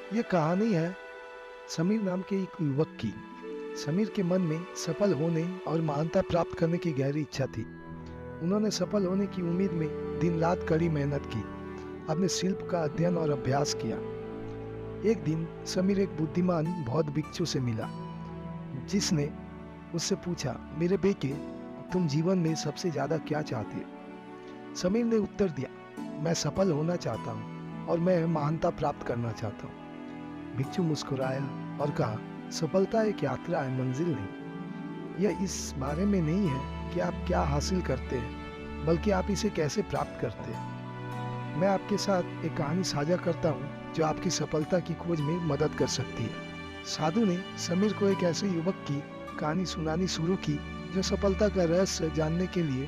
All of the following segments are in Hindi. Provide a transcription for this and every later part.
ये कहानी है समीर नाम के एक युवक की। समीर के मन में सफल होने और महानता प्राप्त करने की गहरी इच्छा थी। उन्होंने सफल होने की उम्मीद में दिन रात कड़ी मेहनत की, अपने शिल्प का अध्ययन और अभ्यास किया। एक दिन समीर एक बुद्धिमान बौद्ध भिक्षु से मिला, जिसने उससे पूछा, मेरे बेटे, तुम जीवन में सबसे ज्यादा क्या चाहते हो? समीर ने उत्तर दिया, मैं सफल होना चाहता हूँ और मैं महानता प्राप्त करना चाहता हूँ। भिक्षु मुस्कुराया और कहा, सफलता एक यात्रा है, मंजिल नहीं। यह इस बारे में नहीं है कि आप क्या हासिल करते हैं, बल्कि आप इसे कैसे प्राप्त करते हैं। मैं आपके साथ एक कहानी साझा करता हूँ जो आपकी सफलता की खोज में मदद कर सकती है। साधु ने समीर को एक ऐसे युवक की कहानी सुनानी शुरू की जो सफलता का रहस्य जानने के लिए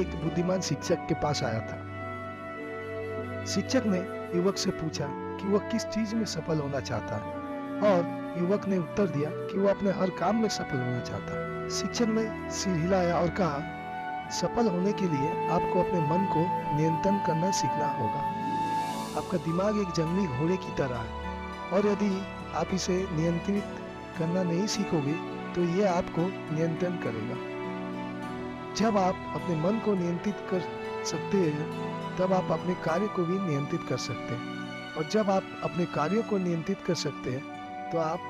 एक बुद्धिमान शिक्षक के पास आया था। शिक्षक ने युवक से पूछा कि वह किस चीज में सफल होना चाहता है, और युवक ने उत्तर दिया कि वह अपने हर काम में सफल होना चाहता है। शिक्षक ने सिर हिलाया और कहा, सफल होने के लिए आपको अपने मन को नियंत्रण करना सीखना होगा। आपका दिमाग एक जंगली घोड़े की तरह है, और यदि आप इसे नियंत्रित करना नहीं सीखोगे तो यह आपको नियंत्रण करेगा। जब आप अपने मन को नियंत्रित कर सकते हैं, तब आप अपने कार्य को भी नियंत्रित कर सकते हैं, और जब आप अपने कार्यों को नियंत्रित कर सकते हैं तो आप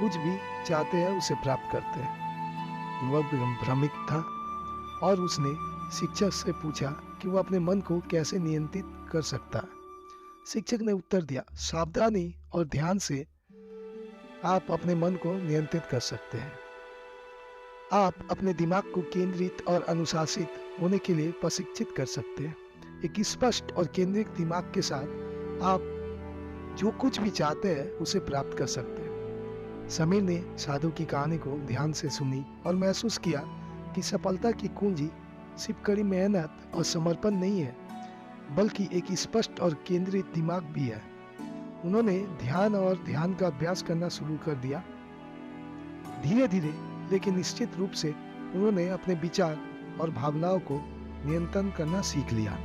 कुछ भी चाहते हैं उसे प्राप्त करते हैं। युवक भ्रमित था और उसने शिक्षक से पूछा कि वह अपने मन को कैसे नियंत्रित कर सकता है। शिक्षक ने उत्तर दिया, सावधानी और ध्यान से आप अपने मन को नियंत्रित कर सकते हैं। आप अपने दिमाग को केंद्रित और अनुशासित होने के लिए प्रशिक्षित कर सकते हैं। एक स्पष्ट और केंद्रित दिमाग के साथ आप जो कुछ भी चाहते हैं उसे प्राप्त कर सकते हैं। समीर ने साधु की कहानी को ध्यान से सुनी और महसूस किया कि सफलता की कुंजी सिर्फ कड़ी मेहनत और समर्पण नहीं है, बल्कि एक स्पष्ट और केंद्रित दिमाग भी है। उन्होंने ध्यान का अभ्यास करना शुरू कर दिया। धीरे धीरे लेकिन निश्चित रूप से उन्होंने अपने विचार और भावनाओं को नियंत्रण करना सीख लिया।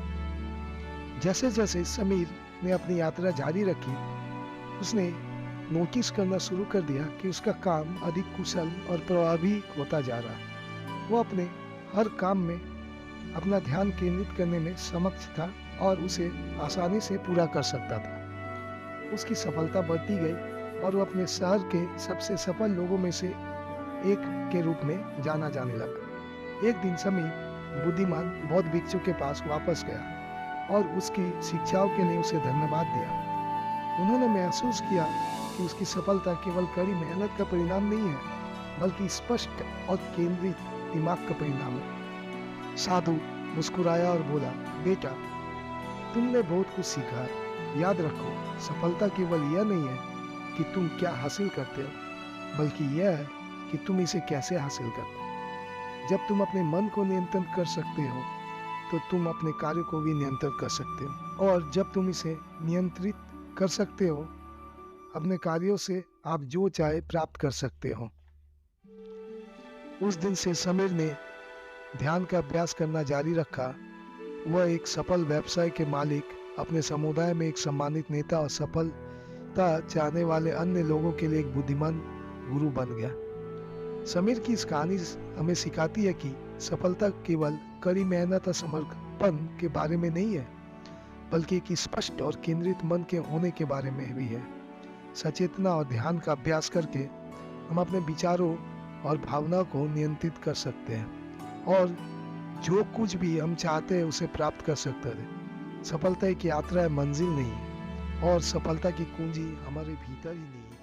जैसे जैसे समीर ने अपनी यात्रा जारी रखी, उसने नोटिस करना शुरू कर दिया कि उसका काम अधिक कुशल और प्रभावी होता जा रहा है। वो अपने हर काम में अपना ध्यान केंद्रित करने में सक्षम था और उसे आसानी से पूरा कर सकता था। उसकी सफलता बढ़ती गई और वो अपने शहर के सबसे सफल लोगों में से एक के रूप में जाना जाने लगा। एक दिन समीर बुद्धिमान बौद्ध भिक्षु के पास वापस गया और उसकी शिक्षाओं के लिए उसे धन्यवाद दिया। उन्होंने महसूस किया कि उसकी सफलता केवल कड़ी मेहनत का परिणाम नहीं है, बल्कि स्पष्ट और केंद्रित दिमाग का परिणाम है। साधु मुस्कुराया और बोला, बेटा, तुमने बहुत कुछ सीखा। याद रखो, सफलता केवल यह नहीं है कि तुम क्या हासिल करते हो, बल्कि यह है कि तुम इसे कैसे हासिल करते हो। जब तुम अपने मन को नियंत्रण कर सकते हो तो तुम अपने कार्य को भी नियंत्रित कर सकते हो, और जब तुम इसे नियंत्रित कर सकते हो, अपने कार्यों से आप जो चाहे प्राप्त कर सकते हो। उस दिन से समीर ने ध्यान का अभ्यास करना जारी रखा। वह एक सफल व्यवसाय के मालिक, अपने समुदाय में एक सम्मानित नेता और सफलता चाहने वाले अन्य लोगों के लिए एक बुद्धिमान गुरु बन गया। समीर की इस कहानी हमें सिखाती है कि सफलता केवल कड़ी मेहनत और समर्पण के बारे में नहीं है, बल्कि एक स्पष्ट और केंद्रित मन के होने के बारे में भी है। सचेतना और ध्यान का अभ्यास करके हम अपने विचारों और भावनाओं को नियंत्रित कर सकते हैं, और जो कुछ भी हम चाहते हैं उसे प्राप्त कर सकते हैं। सफलता एक यात्रा है, मंजिल नहीं, और सफलता की कुंजी हमारे भीतर ही नहीं है।